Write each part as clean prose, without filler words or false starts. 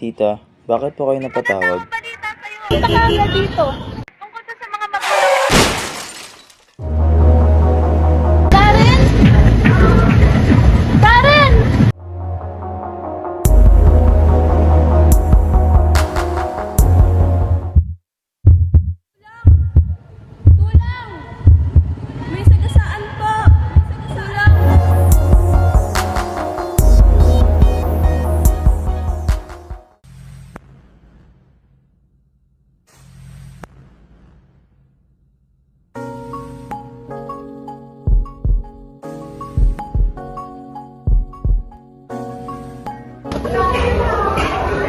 tita. Bakit po kayo napatawag? Punta ka agad dito. Tungkol to sa mga magulang. Karen! Karen! Kulang! May sagasaan po! Kulang!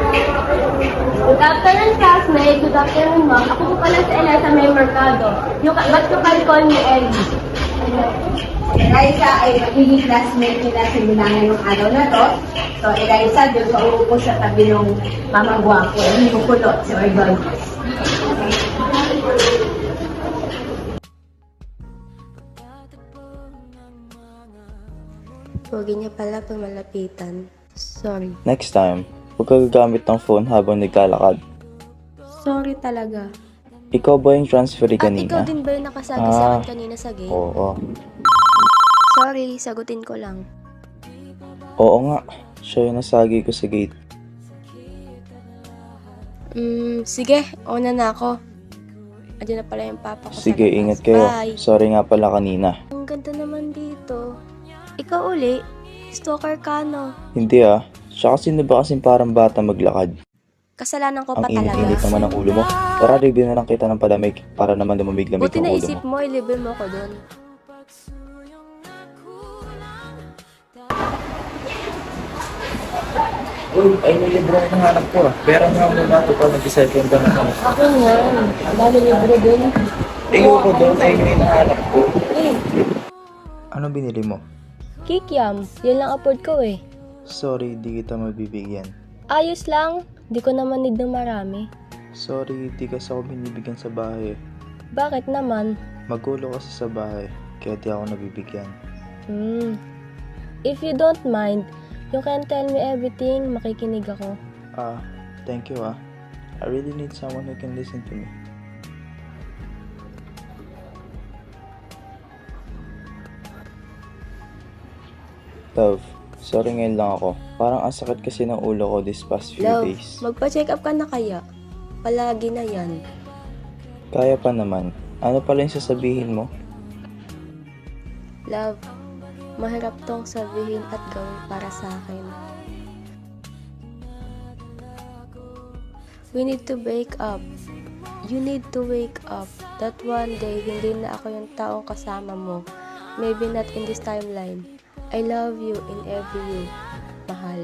Good afternoon, classmate. Good afternoon, ma'am. Ako po pala si Eliza May Mercado. But you can call me Ellie. Eliza ay magiging classmate nila simula ngayong araw na to. So, Eliza, doon ka uupo sa tabi ng mama guwapo. Hindi mo kulot si Ordonez. Huwag niya pala pag malapitan. Sorry. Next time, huwag ka gagamit ng phone habang naglalakad. Sorry talaga. Ikaw ba yung transferee At kanina? ikaw din ba yung nakasabi sa akin kanina sa gate? Oo. Sorry, sagutin ko lang. Oo nga. Siya yung nasagi ko sa gate. Sige, una na ako. Andiyan na pala yung papa ko Sige, sa labas. ingat kayo. Bye. Sorry nga pala kanina. Ang ganda naman dito. Ikaw uli, stalker ka no? Hindi ah. Siya kasi ba kasing parang bata maglakad? Kasalanan ko Ang pa talaga. init-init naman ng ulo mo. Tara, review na lang kita ng palamig para naman lumamig-lamig Buti ang ulo naisip mo. mo, ilibre mo ko dun. Uy, ay may libro ang hanap ko ah. Pero nga muna ito pa nag-second ka na ako. Ako nga, ang dami libre dun. Ayoko doon, ay yung hinahanap ko. Ano binili mo? Kikiam, yun lang afford ko eh. Sorry, di kita mabibigyan. Ayos lang, di ko naman need ng marami. Sorry, di kasi ako binibigyan sa bahay. Bakit naman? Magulo kasi sa bahay, kaya di ako nabibigyan. If you don't mind, you can tell me everything, makikinig ako. Thank you ah. I really need someone who can listen to me. Love, sorry ngayon lang ako. Parang ang sakit kasi ng ulo ko this past few Love, days. magpa-check up ka na kaya? Palagi na yan. Kaya pa naman. Ano pala yung sasabihin mo? Love, mahirap tong sabihin at gawin para sa akin. We need to wake up. You need to wake up. That one day, hindi na ako yung taong kasama mo. Maybe not in this timeline. I love you in every you, mahal.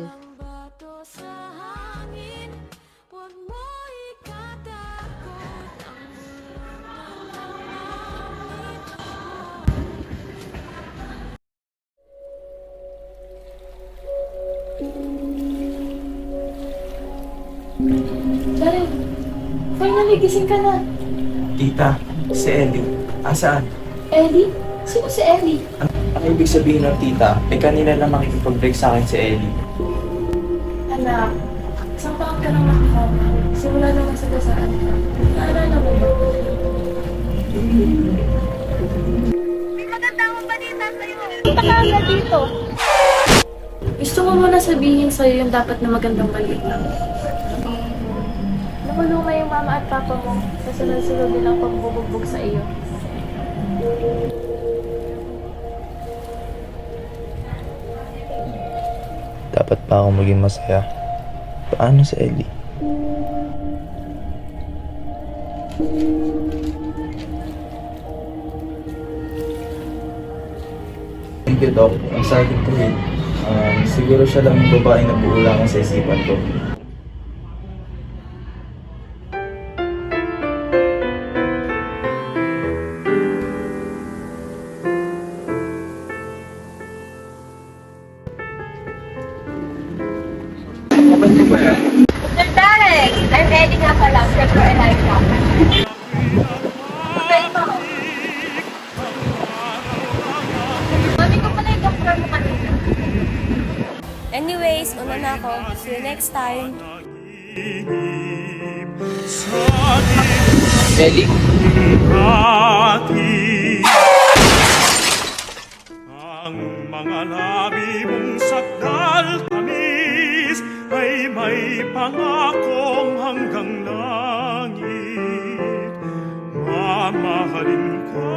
Karen, finally gising ka na. Tita, si Ellie. Asaan? Ellie? Sino si Ellie? Ano ibig sabihin ng tita? Kanina lang makikipag-break sa akin si Ellie. Anak, isang taon ka nang nakakama. Simula nang masagasaan ka. Naalala mo ba? May maganda akong balita sa'yo. Punta ka agad dito. Gusto ko muna sabihin sa'yo yung dapat na magandang balita. Nakulong na yung mama at papa mo sa sunod-sunod nilang pagbubugbog sa iyo. Dapat pa akong maging masaya. Paano si Ellie? Thank you, Doc. Ang sakit ko eh. Siguro siya lang yung babaeng nabuulangan sa isipan ko. Sir Derek! I'm ready na pala. Sir Eliza. Okay po. Mami ko pala yung doktor mo kanina. Anyways, una na ako. See you next time. Sa Melly? atin ang mga labi mong sakdal tamis ay may pangakong hanggang langit. Mamahalin ko